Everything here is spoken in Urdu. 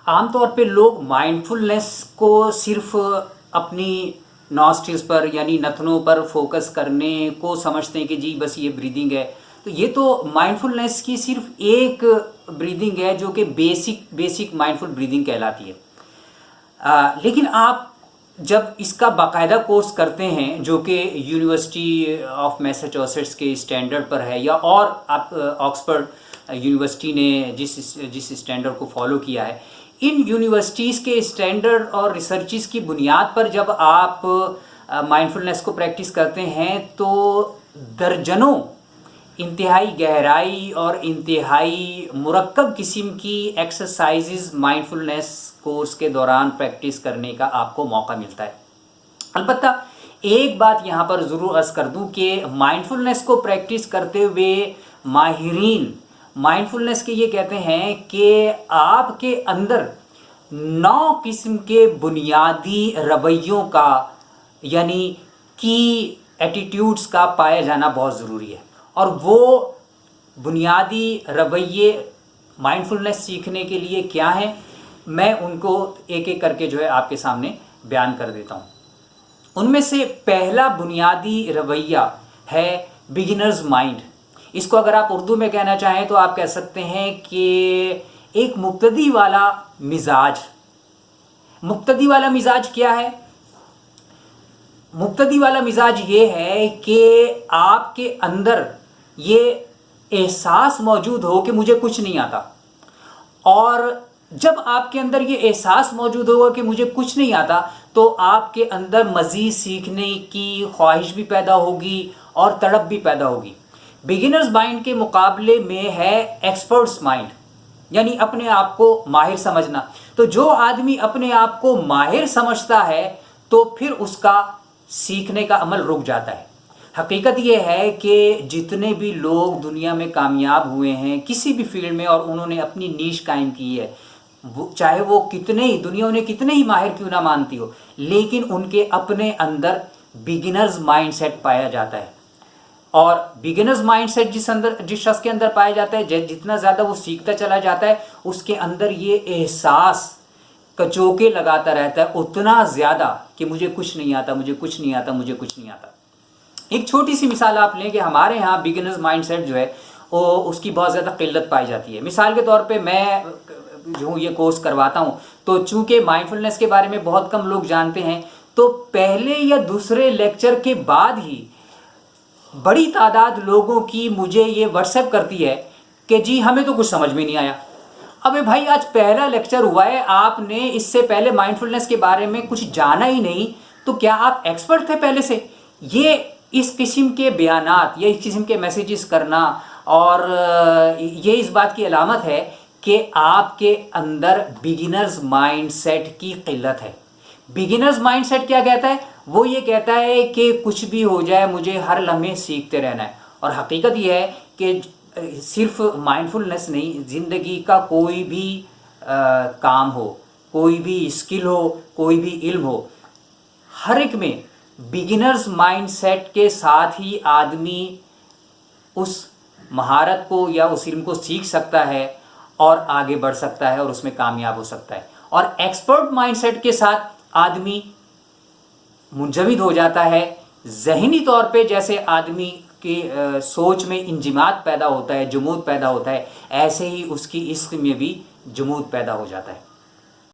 عام طور پہ لوگ مائنڈفلنس کو صرف اپنی ناسٹرلز پر یعنی نتنوں پر فوکس کرنے کو سمجھتے ہیں کہ جی بس یہ بریدنگ ہے. تو یہ تو مائنڈفلنس کی صرف ایک بریدنگ ہے جو کہ بیسک مائنڈفل بریدنگ کہلاتی ہے. لیکن آپ جب اس کا باقاعدہ کورس کرتے ہیں جو کہ یونیورسٹی آف میساچوسیٹس کے اسٹینڈرڈ پر ہے یا اور آپ آکسفورڈ یونیورسٹی نے جس اسٹینڈرڈ کو فالو کیا ہے، ان یونیورسٹیز کے اسٹینڈرڈ اور ریسرچز کی بنیاد پر جب آپ مائنڈفلنس کو پریکٹس کرتے ہیں تو درجنوں انتہائی گہرائی اور انتہائی مرکب قسم کی ایکسرسائزز مائنڈفلنس کورس کے دوران پریکٹس کرنے کا آپ کو موقع ملتا ہے. البتہ ایک بات یہاں پر ضرور عرض کر دوں کہ مائنڈفلنس کو پریکٹس کرتے ہوئے ماہرین مائنڈفلنس کے یہ کہتے ہیں کہ آپ کے اندر 9 قسم کے بنیادی رویوں کا یعنی کی ایٹیٹیوڈز کا پایا جانا بہت ضروری ہے. اور وہ بنیادی رویے مائنڈفلنس سیکھنے کے لیے کیا ہیں، میں ان کو ایک ایک کر کے جو ہے آپ کے سامنے بیان کر دیتا ہوں. ان میں سے پہلا بنیادی رویہ ہے بگنرز مائنڈ. اس کو اگر آپ اردو میں کہنا چاہیں تو آپ کہہ سکتے ہیں کہ ایک مبتدی والا مزاج. مبتدی والا مزاج کیا ہے؟ مبتدی والا مزاج یہ ہے کہ آپ کے اندر یہ احساس موجود ہو کہ مجھے کچھ نہیں آتا، اور جب آپ کے اندر یہ احساس موجود ہوگا کہ مجھے کچھ نہیں آتا تو آپ کے اندر مزید سیکھنے کی خواہش بھی پیدا ہوگی اور تڑپ بھی پیدا ہوگی. بگنرز مائنڈ کے مقابلے میں ہے ایکسپرٹس مائنڈ، یعنی اپنے آپ کو ماہر سمجھنا. تو جو آدمی اپنے آپ کو ماہر سمجھتا ہے تو پھر اس کا سیکھنے کا عمل رک جاتا ہے. حقیقت یہ ہے کہ جتنے بھی لوگ دنیا میں کامیاب ہوئے ہیں کسی بھی فیلڈ میں اور انہوں نے اپنی نیش قائم کی ہے، چاہے وہ کتنے ہی دنیا انہیں کتنے ہی ماہر کیوں نہ مانتی ہو، لیکن ان کے اپنے اندر بگنرز مائنڈ سیٹ پایا جاتا ہے. اور بگنرز مائنڈ سیٹ جس شخص کے اندر پایا جاتا ہے، جتنا زیادہ وہ سیکھتا چلا جاتا ہے اس کے اندر یہ احساس کچوکے لگاتا رہتا ہے اتنا زیادہ کہ مجھے کچھ نہیں آتا، مجھے کچھ نہیں آتا، مجھے کچھ نہیں آتا. ایک چھوٹی سی مثال آپ لیں کہ ہمارے ہاں بگنرز مائنڈ سیٹ جو ہے وہ اس کی بہت زیادہ قلت پائی جاتی ہے. مثال کے طور پہ میں جو ہوں یہ کورس کرواتا ہوں تو چونکہ مائنڈفلنس کے بارے میں بہت کم لوگ جانتے ہیں، تو پہلے یا دوسرے لیکچر کے بعد ہی بڑی تعداد لوگوں کی مجھے یہ واٹس ایپ کرتی ہے کہ جی ہمیں تو کچھ سمجھ میں نہیں آیا. ابے بھائی آج پہلا لیکچر ہوا ہے، آپ نے اس سے پہلے مائنڈفلنس کے بارے میں کچھ جانا ہی نہیں، تو کیا آپ ایکسپرٹ تھے پہلے سے؟ یہ اس قسم کے بیانات یا اس قسم کے میسیجز کرنا اور یہ اس بات کی علامت ہے کہ آپ کے اندر بگنرز مائنڈ سیٹ کی قلت ہے. بگنرز مائنڈ سیٹ کیا کہتا ہے؟ وہ یہ کہتا ہے کہ کچھ بھی ہو جائے مجھے ہر لمحے سیکھتے رہنا ہے. اور حقیقت یہ ہے کہ صرف مائنڈفلنس نہیں، زندگی کا کوئی بھی کام ہو، کوئی بھی اسکل ہو، کوئی بھی علم ہو، ہر ایک میں بگنرز مائنڈ سیٹ کے ساتھ ہی آدمی اس مہارت کو یا اس علم کو سیکھ سکتا ہے اور آگے بڑھ سکتا ہے اور اس میں کامیاب ہو سکتا ہے. اور ایکسپرٹ مائنڈ سیٹ کے ساتھ آدمی منجمد ہو جاتا ہے. ذہنی طور پہ جیسے آدمی کی سوچ میں انجماد پیدا ہوتا ہے، جمود پیدا ہوتا ہے، ایسے ہی اس کی عشق میں بھی جمود پیدا ہو جاتا ہے.